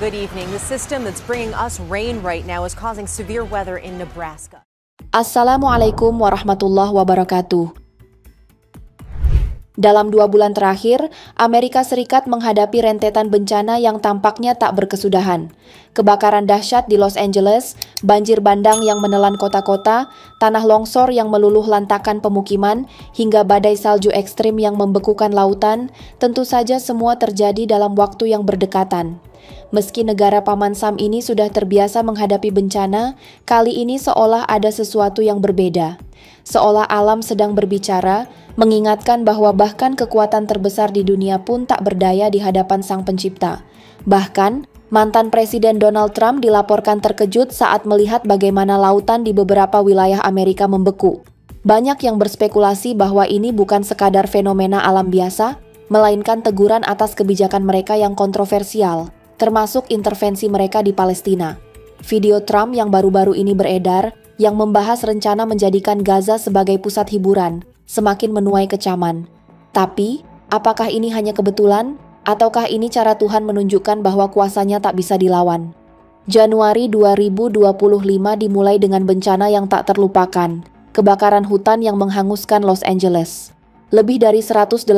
good evening. The system that's bringing us rain right now is causing severe weather in Nebraska. Assalamualaikum warahmatullahi wabarakatuh. Dalam 2 bulan terakhir, Amerika Serikat menghadapi rentetan bencana yang tampaknya tak berkesudahan. Kebakaran dahsyat di Los Angeles, banjir bandang yang menelan kota-kota, tanah longsor yang meluluh lantakan pemukiman, hingga badai salju ekstrim yang membekukan lautan, tentu saja semua terjadi dalam waktu yang berdekatan. Meski negara Paman Sam ini sudah terbiasa menghadapi bencana, kali ini seolah ada sesuatu yang berbeda. Seolah alam sedang berbicara, mengingatkan bahwa bahkan kekuatan terbesar di dunia pun tak berdaya di hadapan Sang Pencipta. Bahkan, mantan Presiden Donald Trump dilaporkan terkejut saat melihat bagaimana lautan di beberapa wilayah Amerika membeku. Banyak yang berspekulasi bahwa ini bukan sekadar fenomena alam biasa, melainkan teguran atas kebijakan mereka yang kontroversial, termasuk intervensi mereka di Palestina. Video Trump yang baru-baru ini beredar, yang membahas rencana menjadikan Gaza sebagai pusat hiburan, semakin menuai kecaman. Tapi, apakah ini hanya kebetulan? Ataukah ini cara Tuhan menunjukkan bahwa kuasanya tak bisa dilawan? Januari 2025 dimulai dengan bencana yang tak terlupakan, kebakaran hutan yang menghanguskan Los Angeles. Lebih dari 180.000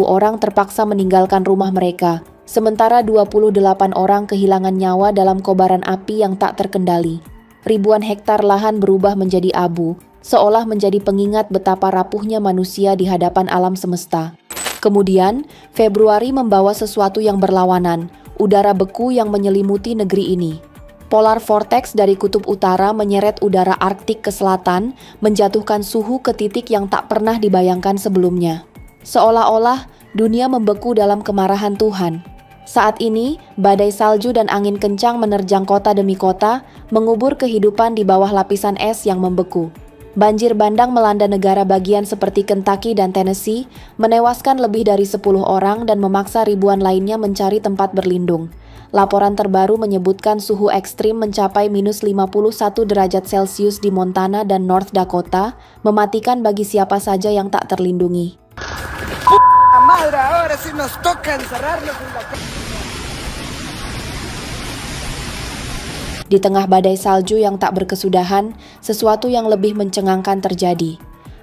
orang terpaksa meninggalkan rumah mereka, sementara 28 orang kehilangan nyawa dalam kobaran api yang tak terkendali. Ribuan hektar lahan berubah menjadi abu, seolah menjadi pengingat betapa rapuhnya manusia di hadapan alam semesta. Kemudian, Februari membawa sesuatu yang berlawanan, udara beku yang menyelimuti negeri ini. Polar vortex dari kutub utara menyeret udara Arktik ke selatan, menjatuhkan suhu ke titik yang tak pernah dibayangkan sebelumnya. Seolah-olah dunia membeku dalam kemarahan Tuhan. Saat ini, badai salju dan angin kencang menerjang kota demi kota, mengubur kehidupan di bawah lapisan es yang membeku. Banjir bandang melanda negara bagian seperti Kentucky dan Tennessee, menewaskan lebih dari 10 orang dan memaksa ribuan lainnya mencari tempat berlindung. Laporan terbaru menyebutkan suhu ekstrim mencapai minus 51 derajat Celcius di Montana dan North Dakota, mematikan bagi siapa saja yang tak terlindungi. Di tengah badai salju yang tak berkesudahan, sesuatu yang lebih mencengangkan terjadi.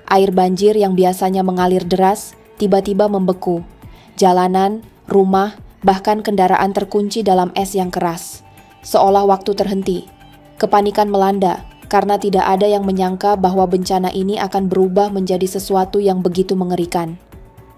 Air banjir yang biasanya mengalir deras, tiba-tiba membeku. Jalanan, rumah, bahkan kendaraan terkunci dalam es yang keras. Seolah waktu terhenti. Kepanikan melanda, karena tidak ada yang menyangka bahwa bencana ini akan berubah menjadi sesuatu yang begitu mengerikan.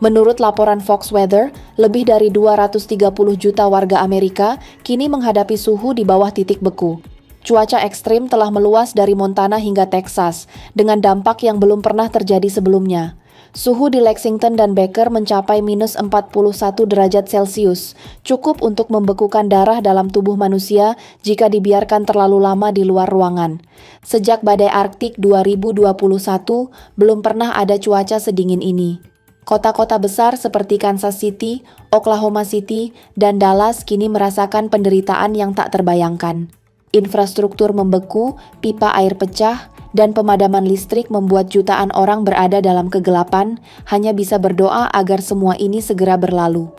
Menurut laporan Fox Weather, lebih dari 230 juta warga Amerika kini menghadapi suhu di bawah titik beku. Cuaca ekstrim telah meluas dari Montana hingga Texas, dengan dampak yang belum pernah terjadi sebelumnya. Suhu di Lexington dan Baker mencapai minus 41 derajat Celcius, cukup untuk membekukan darah dalam tubuh manusia jika dibiarkan terlalu lama di luar ruangan. Sejak badai Arktik 2021, belum pernah ada cuaca sedingin ini. Kota-kota besar seperti Kansas City, Oklahoma City, dan Dallas kini merasakan penderitaan yang tak terbayangkan. Infrastruktur membeku, pipa air pecah, dan pemadaman listrik membuat jutaan orang berada dalam kegelapan, hanya bisa berdoa agar semua ini segera berlalu.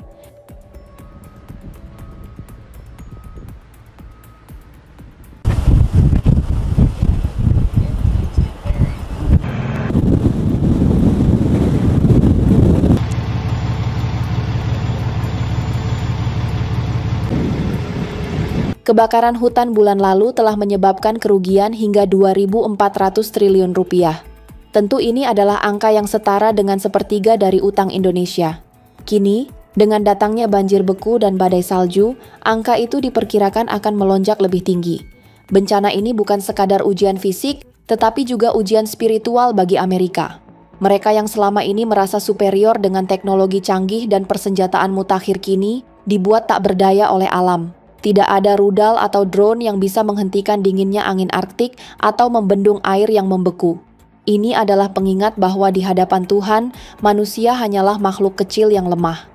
Kebakaran hutan bulan lalu telah menyebabkan kerugian hingga 2.400 triliun rupiah. Tentu ini adalah angka yang setara dengan sepertiga dari utang Indonesia. Kini, dengan datangnya banjir beku dan badai salju, angka itu diperkirakan akan melonjak lebih tinggi. Bencana ini bukan sekadar ujian fisik, tetapi juga ujian spiritual bagi Amerika. Mereka yang selama ini merasa superior dengan teknologi canggih dan persenjataan mutakhir kini, dibuat tak berdaya oleh alam. Tidak ada rudal atau drone yang bisa menghentikan dinginnya angin Arktik atau membendung air yang membeku. Ini adalah pengingat bahwa di hadapan Tuhan, manusia hanyalah makhluk kecil yang lemah.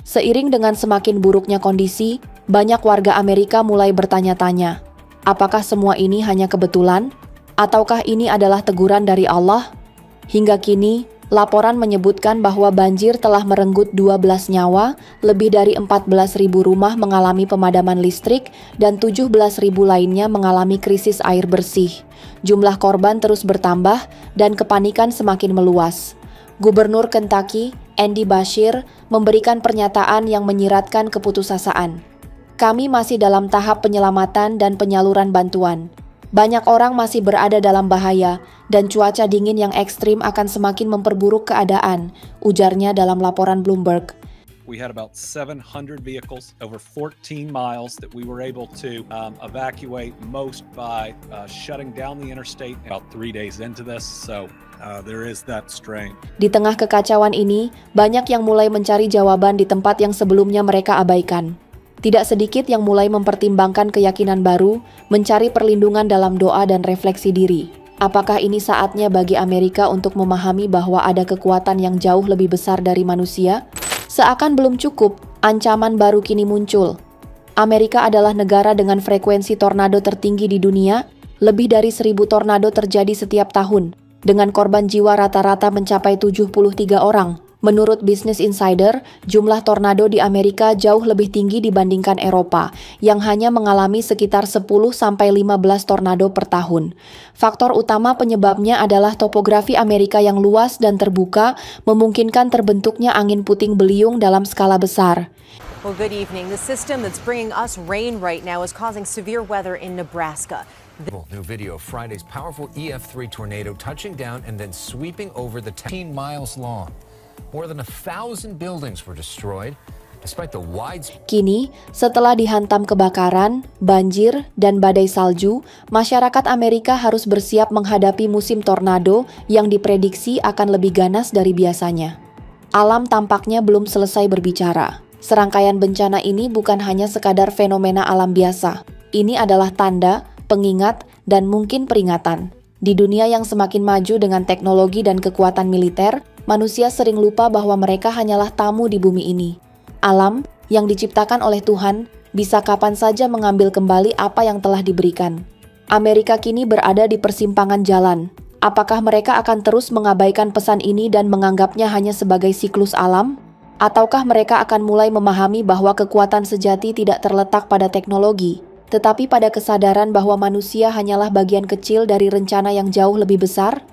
Seiring dengan semakin buruknya kondisi, banyak warga Amerika mulai bertanya-tanya, apakah semua ini hanya kebetulan? Ataukah ini adalah teguran dari Allah? Hingga kini, laporan menyebutkan bahwa banjir telah merenggut 12 nyawa, lebih dari 14.000 rumah mengalami pemadaman listrik, dan 17.000 lainnya mengalami krisis air bersih. Jumlah korban terus bertambah, dan kepanikan semakin meluas. Gubernur Kentucky, Andy Beshear, memberikan pernyataan yang menyiratkan keputusasaan. Kami masih dalam tahap penyelamatan dan penyaluran bantuan. Banyak orang masih berada dalam bahaya, dan cuaca dingin yang ekstrim akan semakin memperburuk keadaan, ujarnya dalam laporan Bloomberg. We had about 700 vehicles over 14 miles that we were able to evacuate, most by shutting down the interstate about 3 days into this, so there is that strain. Di tengah kekacauan ini, banyak yang mulai mencari jawaban di tempat yang sebelumnya mereka abaikan. Tidak sedikit yang mulai mempertimbangkan keyakinan baru, mencari perlindungan dalam doa dan refleksi diri. Apakah ini saatnya bagi Amerika untuk memahami bahwa ada kekuatan yang jauh lebih besar dari manusia? Seakan belum cukup, ancaman baru kini muncul. Amerika adalah negara dengan frekuensi tornado tertinggi di dunia, lebih dari 1.000 tornado terjadi setiap tahun, dengan korban jiwa rata-rata mencapai 73 orang. Menurut Business Insider, jumlah tornado di Amerika jauh lebih tinggi dibandingkan Eropa, yang hanya mengalami sekitar 10-15 tornado per tahun. Faktor utama penyebabnya adalah topografi Amerika yang luas dan terbuka, memungkinkan terbentuknya angin puting beliung dalam skala besar. Well, good evening. The system that's bringing us rain right now is causing severe weather in Nebraska. New video of Friday's powerful EF3 tornado touching down and then sweeping over the 10 miles long. More than 1,000 buildings were destroyed, despite the widespread. Kini, setelah dihantam kebakaran, banjir, dan badai salju, masyarakat Amerika harus bersiap menghadapi musim tornado yang diprediksi akan lebih ganas dari biasanya. Alam tampaknya belum selesai berbicara. Serangkaian bencana ini bukan hanya sekadar fenomena alam biasa. Ini adalah tanda, pengingat, dan mungkin peringatan. Di dunia yang semakin maju dengan teknologi dan kekuatan militer, manusia sering lupa bahwa mereka hanyalah tamu di bumi ini. Alam yang diciptakan oleh Tuhan bisa kapan saja mengambil kembali apa yang telah diberikan. Amerika kini berada di persimpangan jalan. Apakah mereka akan terus mengabaikan pesan ini dan menganggapnya hanya sebagai siklus alam? Ataukah mereka akan mulai memahami bahwa kekuatan sejati tidak terletak pada teknologi, tetapi pada kesadaran bahwa manusia hanyalah bagian kecil dari rencana yang jauh lebih besar?